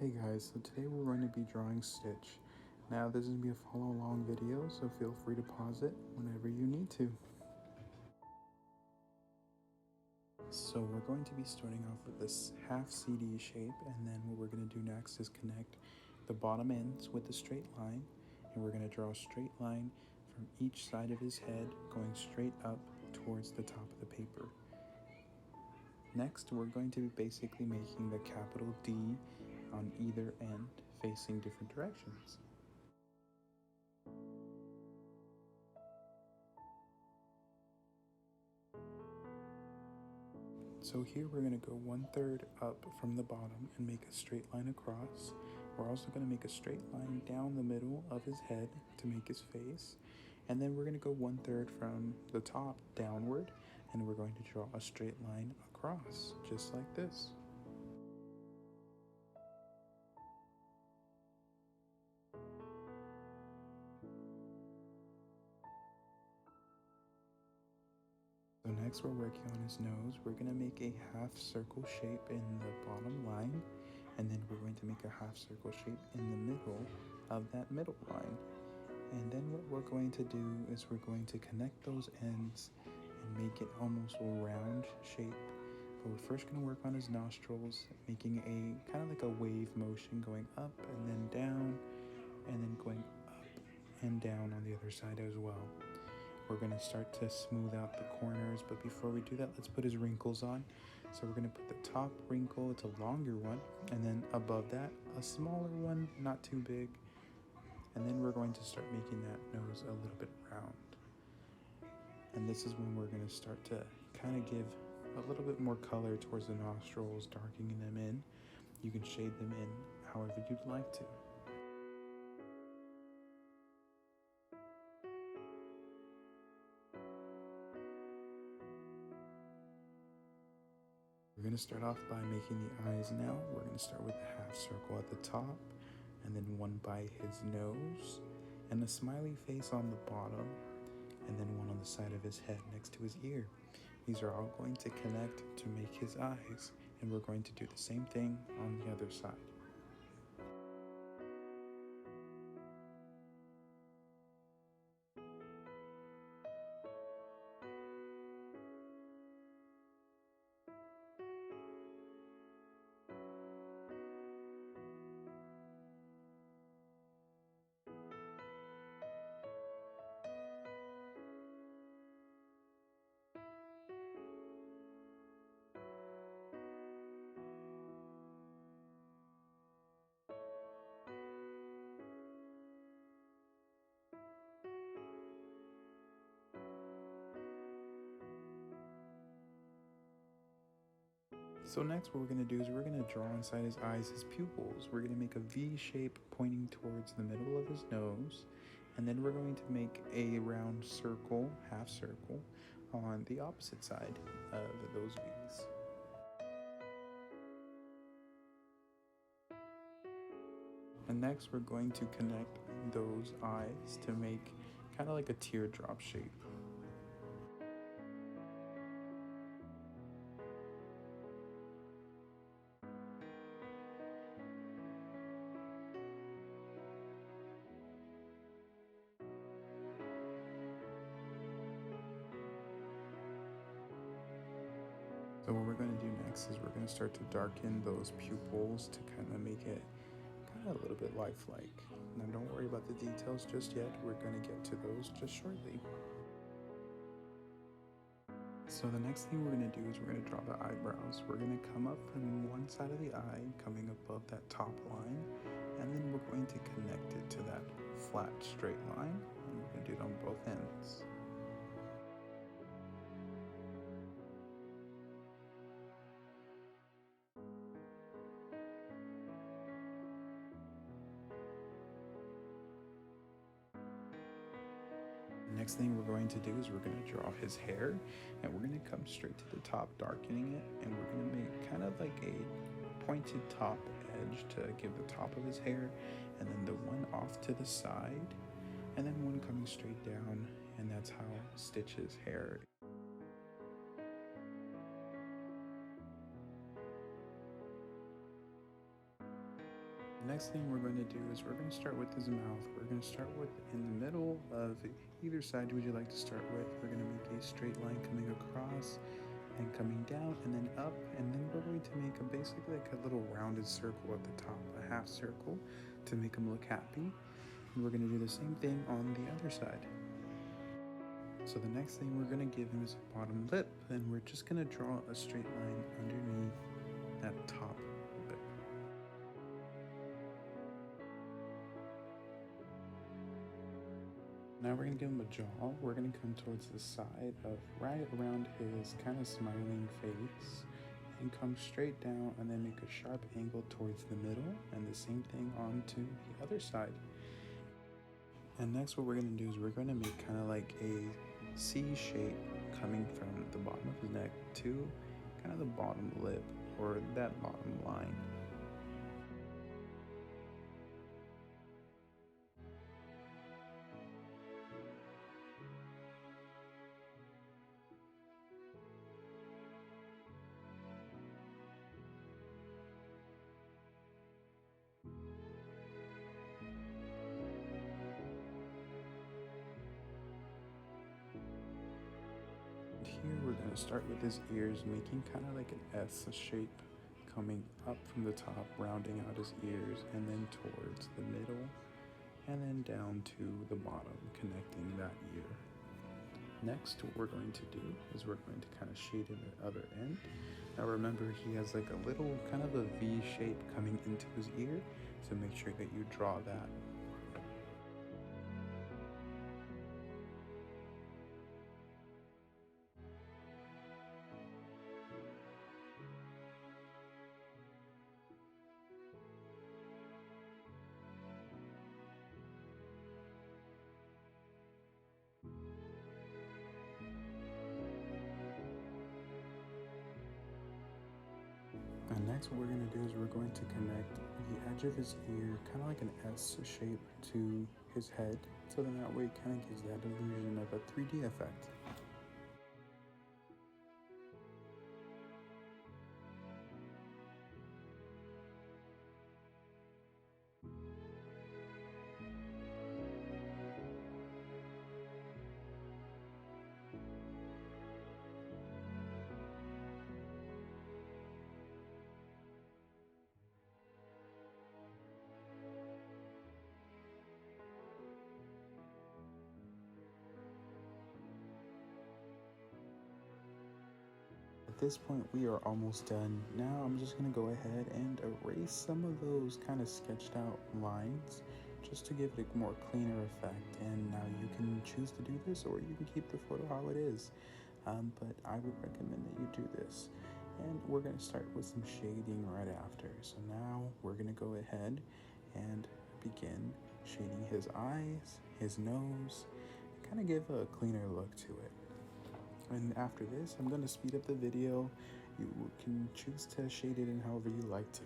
Hey guys, so today we're going to be drawing Stitch. Now this is going to be a follow along video, so feel free to pause it whenever you need to. So we're going to be starting off with this half CD shape, and then what we're going to do next is connect the bottom ends with the straight line, and we're going to draw a straight line from each side of his head going straight up towards the top of the paper. Next, we're going to be basically making the capital D on either end facing different directions. So here we're going to go 1/3 up from the bottom and make a straight line across. We're also going to make a straight line down the middle of his head to make his face. And then we're going to go 1/3 from the top downward, and we're going to draw a straight line across, just like this. So next we're working on his nose. We're going to make a half circle shape in the bottom line, and then we're going to make a half circle shape in the middle of that middle line. And then what we're going to do is we're going to connect those ends and make it almost a round shape. But we're first going to work on his nostrils, making a kind of like a wave motion going up and then down, and then going up and down on the other side as well. We're going to start to smooth out the corners, but before we do that, let's put his wrinkles on. So we're going to put the top wrinkle, it's a longer one, and then above that, a smaller one, not too big. And then we're going to start making that nose a little bit round. And this is when we're going to start to kind of give a little bit more color towards the nostrils, darkening them in. You can shade them in however you'd like to. We're going to start off by making the eyes now. We're going to start with a half circle at the top, and then one by his nose, and a smiley face on the bottom, and then one on the side of his head next to his ear. These are all going to connect to make his eyes, and we're going to do the same thing on the other side. So next what we're going to do is we're going to draw inside his eyes his pupils. We're going to make a V shape pointing towards the middle of his nose, and then we're going to make a round circle, half circle, on the opposite side of those V's. And next we're going to connect those eyes to make kind of like a teardrop shape. So what we're going to do next is we're going to start to darken those pupils to kind of make it kind of a little bit lifelike. Now don't worry about the details just yet. We're going to get to those just shortly. So the next thing we're going to do is we're going to draw the eyebrows. We're going to come up from one side of the eye, coming above that top line, and then we're going to connect it to that flat straight line, and we're going to do it on both ends. Next thing we're going to do is we're going to draw his hair, and we're going to come straight to the top, darkening it, and we're going to make kind of like a pointed top edge to give the top of his hair, and then the one off to the side, and then one coming straight down, and that's how Stitch's hair. The next thing we're going to do is we're going to start with his mouth. We're going to start with in the middle of either side would you like to start with. We're going to make a straight line coming across and coming down and then up, and then we're going to make basically like a little rounded circle at the top, a half circle to make him look happy. And we're going to do the same thing on the other side. So the next thing we're going to give him is a bottom lip, and we're just going to draw a straight line underneath that top lip. Now we're going to give him a jaw. We're going to come towards the side of right around his kind of smiling face and come straight down and then make a sharp angle towards the middle, and the same thing onto the other side. And next what we're going to do is we're going to make kind of like a C shape coming from the bottom of his neck to kind of the bottom lip or that bottom line. Here we're going to start with his ears, making kind of like an S shape coming up from the top, rounding out his ears, and then towards the middle, and then down to the bottom, connecting that ear. Next, what we're going to do is we're going to kind of shade in the other end. Now remember, he has like a little kind of a V shape coming into his ear, so make sure that you draw that. And next what we're going to do is we're going to connect the edge of his ear, kind of like an S shape, to his head, so then that way it kind of gives that illusion of a 3D effect. At this point, we are almost done. Now I'm just going to go ahead and erase some of those kind of sketched out lines just to give it a more cleaner effect. And now you can choose to do this, or you can keep the photo how it is. But I would recommend that you do this. And we're going to start with some shading right after. So now we're going to go ahead and begin shading his eyes, his nose, kind of give a cleaner look to it. And after this, I'm going to speed up the video. You can choose to shade it in however you like to.